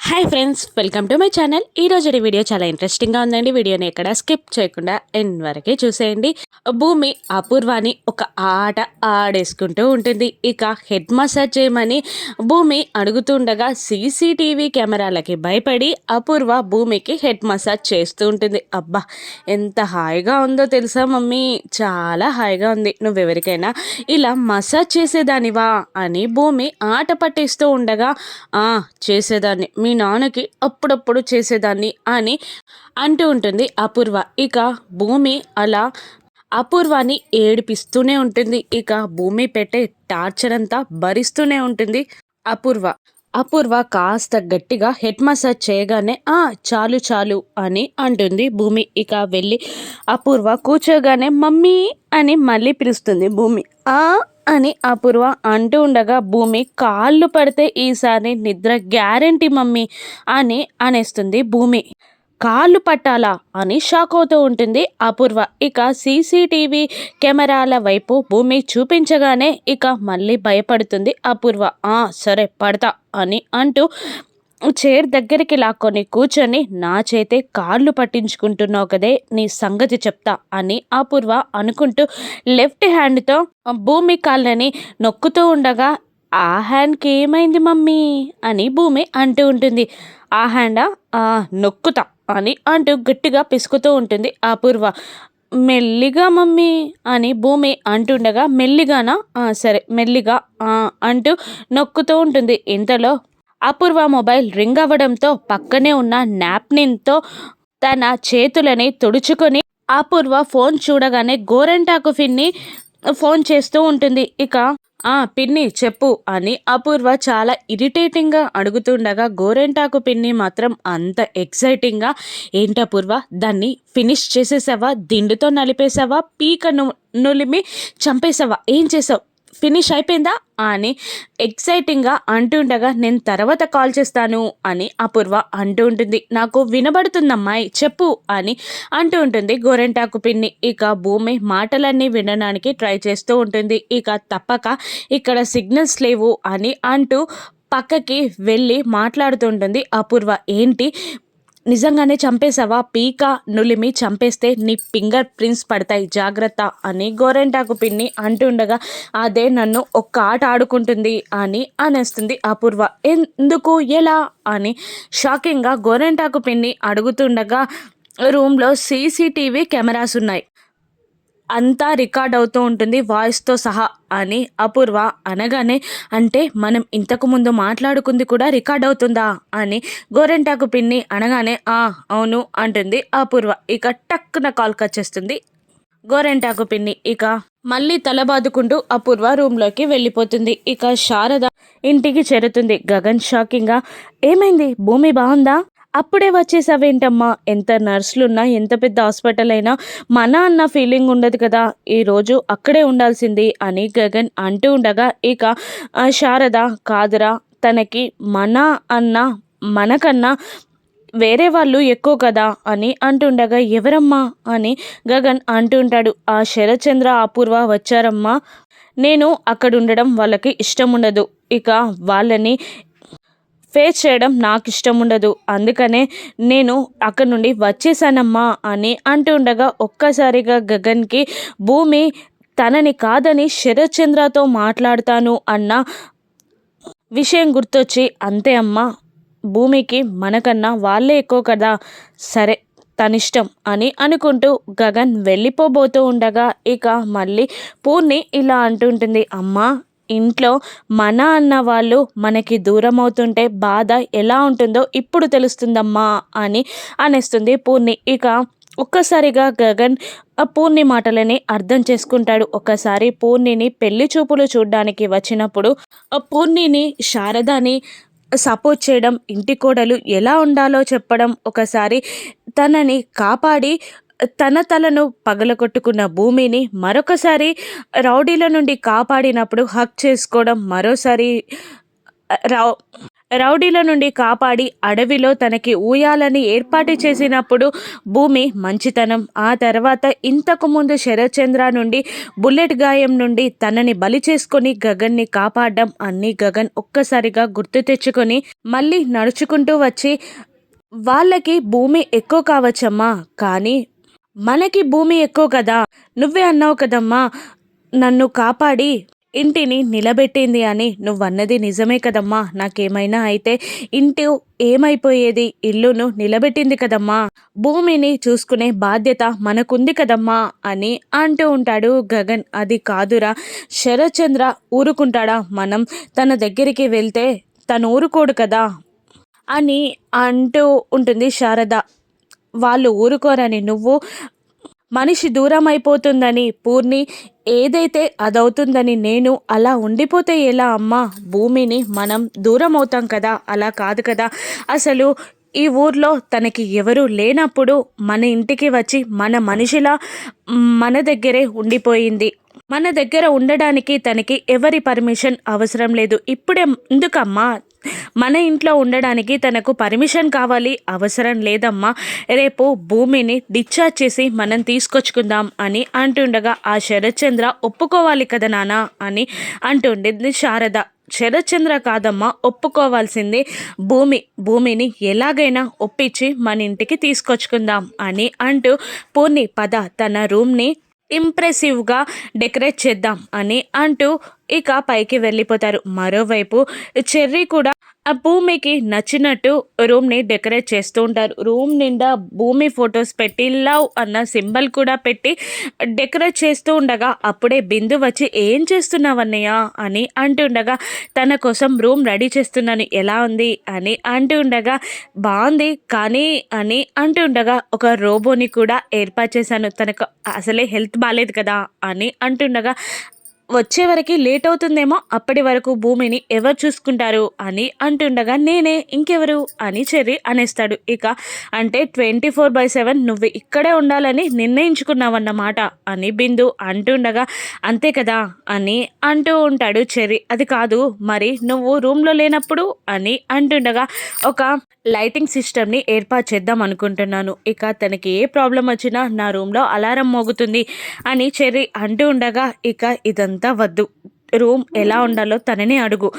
Hi friends, welcome to my channel. ఈ రోజు video చాలా ఇంట్రెస్టింగ్గా ఉందండి. వీడియోని ఎక్కడ స్కిప్ చేయకుండా ఎండ్ వరకే చూసేయండి. భూమి అపూర్వాని ఒక ఆట ఆడేసుకుంటూ ఉంటుంది. ఇక హెడ్ మసాజ్ చేయమని భూమి అడుగుతుండగా సీసీటీవీ కెమెరాలకి భయపడి అపూర్వ భూమికి హెడ్ మసాజ్ చేస్తూ ఉంటుంది. అబ్బా, ఎంత హాయిగా ఉందో తెలుసా మమ్మీ, చాలా హాయిగా ఉంది. నువ్వెవరికైనా ఇలా మసాజ్ చేసేదానివా అని భూమి ఆట పట్టిస్తూ ఉండగా, చేసేదాన్ని, మీ నాన్నకి అప్పుడప్పుడు చేసేదాన్ని అని అంటూ ఉంటుంది అపూర్వ. ఇక భూమి అలా అపూర్వాని ఏడిపిస్తూనే ఉంటుంది. ఇక భూమి పెట్టే టార్చర్ అంతా భరిస్తూనే ఉంటుంది అపూర్వ. అపూర్వ కాస్త గట్టిగా హెడ్ మసాజ్ చేయగానే చాలు చాలు అని అంటుంది భూమి. ఇక వెళ్ళి అపూర్వ కూర్చోగానే మమ్మీ అని మళ్ళీ పిలుస్తుంది భూమి. అని అపూర్వ అంటూ ఉండగా భూమి కాళ్ళు పడితే ఈసారి నిద్ర గ్యారెంటీ మమ్మీ అని అనేస్తుంది భూమి. కాళ్ళు పట్టాలా అని షాక్ అవుతూ ఉంటుంది అపూర్వ. ఇక సీసీటీవీ కెమెరాల వైపు భూమి చూపించగానే ఇక మళ్ళీ భయపడుతుంది అపూర్వ. సరే పడతా అని అంటూ చైర్ దగ్గరికి లాక్కొని కూర్చొని, నా చేతే కాళ్ళు పట్టించుకుంటున్నావు కదే, నీ సంగతి చెప్తా అని అపూర్వ అనుకుంటూ లెఫ్ట్ హ్యాండ్తో భూమి కాళ్ళని నొక్కుతూ ఉండగా, ఆ హ్యాండ్కి ఏమైంది మమ్మీ అని భూమి అంటూ ఉంటుంది. ఆ హ్యాండా నొక్కుతా అని అంటూ గట్టిగా పిసుకుతూ ఉంటుంది అపూర్వ. మెల్లిగా మమ్మీ అని భూమి అంటుండగా, మెల్లిగానా, సరే మెల్లిగా అంటూ నొక్కుతూ ఉంటుంది. ఇంతలో అపూర్వ మొబైల్ రింగ్ అవ్వడంతో పక్కనే ఉన్న నాప్కిన్తో తన చేతులని తుడుచుకొని అపూర్వ ఫోన్ చూడగానే గోరెంటాకు పిన్ని ఫోన్ చేస్తూ ఉంటుంది. ఇక పిన్ని చెప్పు అని అపూర్వ చాలా ఇరిటేటింగ్గా అడుగుతుండగా, గోరెంటాకు పిన్ని మాత్రం అంత ఎక్సైటింగ్గా, ఏంటపూర్వ దాన్ని ఫినిష్ చేసేసావా, దిండుతో నలిపేసావా, పీక నులిమి చంపేసావా, ఏం చేసావు, ఫినిష్ అయిపోయిందా అని ఎక్సైటింగ్గా అంటుండగా, నేను తర్వాత కాల్ చేస్తాను అని అపూర్వ అంటూ ఉంటుంది. నాకు వినబడుతుందమ్మాయి చెప్పు అని అంటూ ఉంటుంది గోరెంటాకు పిన్ని. ఇక భూమి మాటలన్నీ వినడానికి ట్రై చేస్తూ ఉంటుంది. ఇక తప్పక ఇక్కడ సిగ్నల్స్ లేవు అని అంటూ పక్కకి వెళ్ళి మాట్లాడుతుంటుంది అపూర్వ. ఏంటి, నిజంగానే చంపేశావా, పీక నులిమి చంపేస్తే నీ ఫింగర్ ప్రింట్స్ పడతాయి, జాగ్రత్త అని గోరెంటాకు పిన్ని అంటుండగా, అదే నన్ను ఒక్క ఆట ఆడుకుంటుంది అని అనేస్తుంది అపూర్వ. ఎందుకు, ఎలా అని షాకింగ్గా గోరెంటాకు పిన్ని అడుగుతుండగా, రూమ్లో సీసీటీవీ కెమెరాస్ ఉన్నాయి, అంతా రికార్డ్ అవుతూ ఉంటుంది వాయిస్తో సహా అని అపూర్వ అనగానే, అంటే మనం ఇంతకుముందు మాట్లాడుకుంది కూడా రికార్డ్ అవుతుందా అని గోరెంటాకు పిన్ని అనగానే, అవును అంటుంది అపూర్వ. ఇక టక్కున కాల్ కట్ చేస్తుంది గోరెంటాకు పిన్ని. ఇక మళ్ళీ తల బాదుకుంటూ అపూర్వ రూమ్లోకి వెళ్ళిపోతుంది. ఇక శారద ఇంటికి చేరుతుంది. గగన్ షాకింగ్గా, ఏమైంది, భూమి బాగుందా, అప్పుడే వచ్చేసావేంటమ్మా, ఎంత నర్సులున్నా ఎంత పెద్ద హాస్పిటల్ అయినా మన అన్న ఫీలింగ్ ఉండదు కదా, ఈరోజు అక్కడే ఉండాల్సింది అని గగన్ అంటూ ఉండగా, ఇక శారద, కాదురా, తనకి మన అన్న మనకన్నా వేరే వాళ్ళు ఎక్కువ కదా అని అంటుండగా, ఎవరమ్మా అని గగన్ అంటుంటాడు. ఆ శరత్చంద్ర అపూర్వ వచ్చారమ్మా, నేను అక్కడ ఉండడం వాళ్ళకి ఇష్టం ఉండదు, ఇక వాళ్ళని ఫేస్ చేయడం నాకు ఇష్టం ఉండదు, అందుకనే నేను అక్కడ నుండి వచ్చేసానమ్మా అని అంటుండగా, ఒక్కసారిగా గగన్కి భూమి తనని కాదని శరత్చంద్రతో మాట్లాడతాను అన్న విషయం గుర్తొచ్చి, అంతే అమ్మా, భూమికి మనకన్నా వాళ్ళే ఎక్కువ కదా, సరే తనిష్టం అని అనుకుంటూ గగన్ వెళ్ళిపోబోతూ ఉండగా, ఇక మళ్ళీ పూర్ణి ఇలా అంటుంటుంది, అమ్మా, ఇంట్లో మన అన్న వాళ్ళు మనకి దూరం అవుతుంటే బాధ ఎలా ఉంటుందో ఇప్పుడు తెలుస్తుందమ్మా అని అనేస్తుంది పూర్ణి. ఇక ఒక్కసారిగా గగన్ పూర్ణి మాటలని అర్థం చేసుకుంటాడు. ఒకసారి పూర్ణిని పెళ్లి చూపులు చూడడానికి వచ్చినప్పుడు పూర్ణిని శారదాని సపోర్ట్ చేయడం, ఇంటి కోడలు ఎలా ఉండాలో చెప్పడం, ఒకసారి తనని కాపాడి తన తలను పగలగొట్టుకున్న భూమిని మరొకసారి రౌడీల నుండి కాపాడినప్పుడు హక్ చేసుకోవడం, మరోసారి రౌడీల నుండి కాపాడి అడవిలో తనకి ఊయాలని ఏర్పాటు చేసినప్పుడు భూమి మంచితనం, ఆ తర్వాత ఇంతకు ముందు శరత్చంద్ర నుండి బుల్లెట్ గాయం నుండి తనని బలి చేసుకొని గగన్ని కాపాడడం అన్నీ గగన్ ఒక్కసారిగా గుర్తు తెచ్చుకొని మళ్ళీ నడుచుకుంటూ వచ్చి వాళ్ళకి భూమి ఎక్కువ కావచ్చమ్మా, కానీ మనకి భూమి ఎక్కువ కదా, నువ్వే అన్నావు కదమ్మా నన్ను కాపాడి ఇంటిని నిలబెట్టింది అని, నువ్వన్నది నిజమే కదమ్మా, నాకేమైనా అయితే ఇంటి ఏమైపోయేది, ఇల్లును నిలబెట్టింది కదమ్మా, భూమిని చూసుకునే బాధ్యత మనకుంది కదమ్మా అని అంటూ ఉంటాడు గగన్. అది కాదురా, శరత్చంద్ర ఊరుకుంటాడా, మనం తన దగ్గరికి వెళ్తే తను ఊరుకోడు కదా అని అంటూ ఉంటుంది శారద. వాళ్ళు ఊరుకోరని, నువ్వు మనిషి దూరం అయిపోతుందని పూర్ణి ఏదైతే అదవుతుందని నేను అలా ఉండిపోతే ఎలా అమ్మా, భూమిని మనం దూరం అవుతాం కదా, అలా కాదు కదా, అసలు ఈ ఊర్లో తనకి ఎవరు లేనప్పుడు మన ఇంటికి వచ్చి మన మనిషిలా మన దగ్గరే ఉండిపోయింది. మన దగ్గర ఉండడానికి తనకి ఎవరి పర్మిషన్ అవసరం లేదు. ఇప్పుడే ఎందుకమ్మా మన ఇంట్లో ఉండడానికి తనకు పర్మిషన్ కావాలి, అవసరం లేదమ్మా, రేపు భూమిని డిశ్చార్జ్ చేసి మనం తీసుకొచ్చుకుందాం అని అంటుండగా ఆ శరత్చంద్ర ఒప్పుకోవాలి కదా నాన్న అని అంటుండేది శారద. శరత్చంద్ర కాదమ్మా ఒప్పుకోవాల్సింది భూమిని ఎలాగైనా ఒప్పించి మన ఇంటికి తీసుకొచ్చుకుందాం అని అంటూ పూర్ణి పద తన రూమ్ని ఇంప్రెసివ్గా డెకరేట్ చేద్దాం అని అంటూ ఇక పైకి వెళ్ళిపోతారు. మరోవైపు చెర్రీ కూడా ఆ భూమికి నచ్చినట్టు రూమ్ని డెకరేట్ చేస్తూ ఉంటారు. రూమ్ నిండా భూమి ఫొటోస్ పెట్టి లవ్ అన్న సింబల్ కూడా పెట్టి డెకరేట్ చేస్తూ ఉండగా అప్పుడే బిందు వచ్చి ఏం చేస్తున్నావన్నయ్య అని అంటుండగా తన కోసం రూమ్ రెడీ చేస్తున్నాను, ఎలా ఉంది అని అంటుండగా బాగుంది కానీ అని అంటుండగా ఒక రోబోని కూడా ఏర్పాటు చేశాను, తనకు అసలే హెల్త్ బాగాలేదు కదా అని అంటుండగా వచ్చే వరకు లేట్ అవుతుందేమో, అప్పటి వరకు భూమిని ఎవరు చూసుకుంటారు అని అంటుండగా నేనే, ఇంకెవరు అని చెర్రీ అనేస్తాడు. ఇక అంటే 24/7 నువ్వు ఇక్కడే ఉండాలని నిర్ణయించుకున్నావన్నమాట అని బిందు అంటుండగా అంతే కదా అని అంటూ ఉంటాడు చెర్రీ. అది కాదు మరి నువ్వు రూమ్లో లేనప్పుడు అని అంటుండగా ఒక లైటింగ్ సిస్టమ్ని ఏర్పాటు చేద్దాం అనుకుంటున్నాను, ఇక తనకి ఏ ప్రాబ్లం వచ్చినా నా రూమ్లో అలారం మోగుతుంది అని చెర్రీ అంటూ ఉండగా ఇక ఇదంతా వద్దు, రూమ్ ఎలా ఉండాలో తననే అడుగు,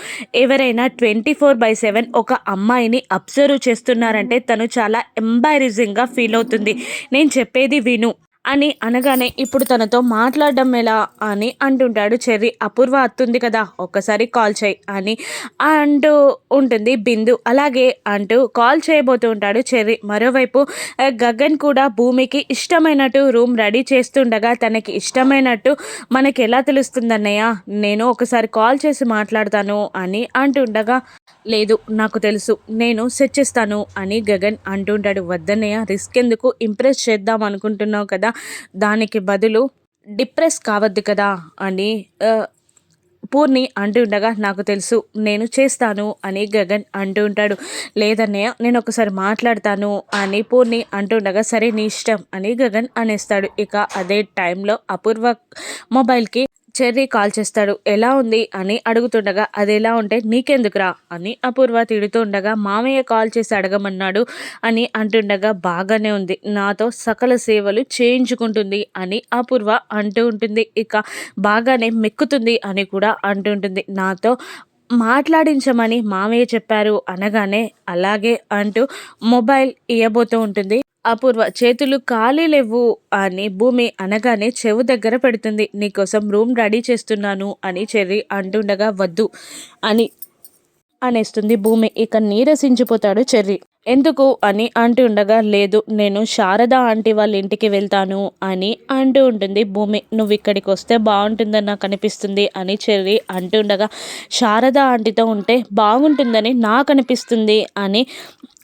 ఎవరైనా 24/7 ఒక అమ్మాయిని అబ్జర్వ్ చేస్తున్నారంటే తను చాలా ఎంబారసింగ్గా ఫీల్ అవుతుంది, నేను చెప్పేది విను అని అనగానే ఇప్పుడు తనతో మాట్లాడడం ఎలా అని అంటుంటాడు చెర్రీ. అపూర్వ అత్తుంది కదా ఒక్కసారి కాల్ చేయి అని అంటూ ఉంటుంది బిందు. అలాగే అంటూ కాల్ చేయబోతూ ఉంటాడు చెర్రీ. మరోవైపు గగన్ కూడా భూమికి ఇష్టమైనట్టు రూమ్ రెడీ చేస్తుండగా తనకి ఇష్టమైనట్టు మనకి ఎలా తెలుస్తుందన్నయ్య, నేను ఒకసారి కాల్ చేసి మాట్లాడతాను అని అంటుండగా లేదు నాకు తెలుసు, నేను సెట్ చేస్తాను అని గగన్ అంటుంటాడు. వద్దన్నయ్య రిస్క్ ఎందుకు, ఇంప్రెస్ చేద్దాం అనుకుంటున్నావు కదా, దానికి బదులు డిప్రెస్ కావద్దు కదా అని పూర్ణి అంటుండగా నాకు తెలుసు నేను చేస్తాను అని గగన్ అంటూ ఉంటాడు. లేదన్నయ్య నేను ఒకసారి మాట్లాడతాను అని పూర్ణి అంటుండగా సరే నీ ఇష్టం అని గగన్ అనేస్తాడు. ఇక అదే టైంలో అపూర్వ మొబైల్కి చెర్రీ కాల్ చేస్తాడు. ఎలా ఉంది అని అడుగుతుండగా అది ఎలా ఉంటే నీకెందుకురా అని అపూర్వ తిడుతూ ఉండగా మామయ్య కాల్ చేసి అడగమన్నాడు అని అంటుండగా బాగానే ఉంది, నాతో సకల సేవలు చేయించుకుంటుంది అని అపూర్వ అంటూ ఉంటుంది. ఇక బాగానే మెక్కుతుంది అని కూడా అంటుంటుంది. నాతో మాట్లాడించమని మామయ్య చెప్పారు అనగానే అలాగే అంటూ మొబైల్ ఇయ్యబోతూ ఉంటుంది. అపూర్వ చేతులు ఖాళీ లేవు అని భూమి అనగానే చెవు దగ్గర పెడుతుంది. నీకోసం రూమ్ రెడీ చేస్తున్నాను అని చెర్రీ అంటుండగా వద్దు అని అనేస్తుంది భూమి. ఇక నీరసించిపోతాడు చెర్రీ. ఎందుకు అని అంటూ ఉండగా లేదు నేను శారద ఆంటీ వాళ్ళ ఇంటికి వెళ్తాను అని అంటూ ఉంటుంది భూమి. నువ్వు ఇక్కడికి వస్తే బాగుంటుందని నాకు అనిపిస్తుంది అని చెర్రీ అంటుండగా శారద ఆంటీతో ఉంటే బాగుంటుందని నాకు అనిపిస్తుంది అని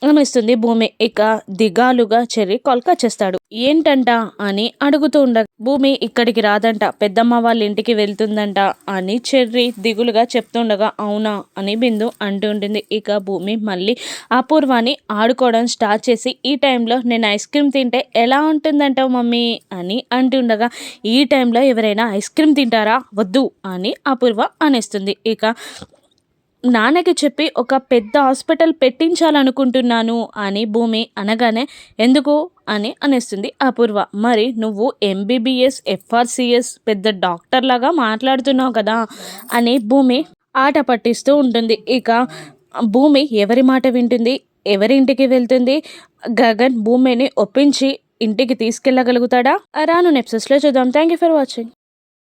అనిస్తుంది భూమి. ఇక దిగాలుగా చెర్రీ కాల్కా చేస్తాడు. ఏంటంట అని అడుగుతూ ఉండగా భూమి ఇక్కడికి రాదంట, పెద్దమ్మ వాళ్ళ ఇంటికి వెళ్తుందంట అని చెర్రీ దిగులుగా చెప్తుండగా అవునా అని బిందు అంటూ ఉంటుంది. ఇక భూమి మళ్ళీ అపూర్వాని ఆడుకోవడం స్టార్ట్ చేసి ఈ టైంలో నేను ఐస్ క్రీమ్ తింటే ఎలా ఉంటుందంటావు మమ్మీ అని అంటుండగా ఈ టైంలో ఎవరైనా ఐస్ క్రీమ్ తింటారా, వద్దు అని అపూర్వ అనేస్తుంది. ఇక నాన్నకి చెప్పి ఒక పెద్ద హాస్పిటల్ పెట్టించాలనుకుంటున్నాను అని భూమి అనగానే, ఎందుకు అని అనేస్తుంది అపూర్వ. మరి నువ్వు ఎంబీబీఎస్ ఎఫ్ఆర్సిఎస్ పెద్ద డాక్టర్ లాగా మాట్లాడుతున్నావు కదా అని భూమి ఆట పట్టిస్తూ ఉంటుంది. ఇక భూమి ఎవరి మాట వింటుంది, ఎవరి ఇంటికి వెళ్తుంది, గగన్ భూమిని ఒప్పించి ఇంటికి తీసుకెళ్ళగలుగుతాడా? రాను నెప్సెస్లో చూద్దాం. Thank you for watching.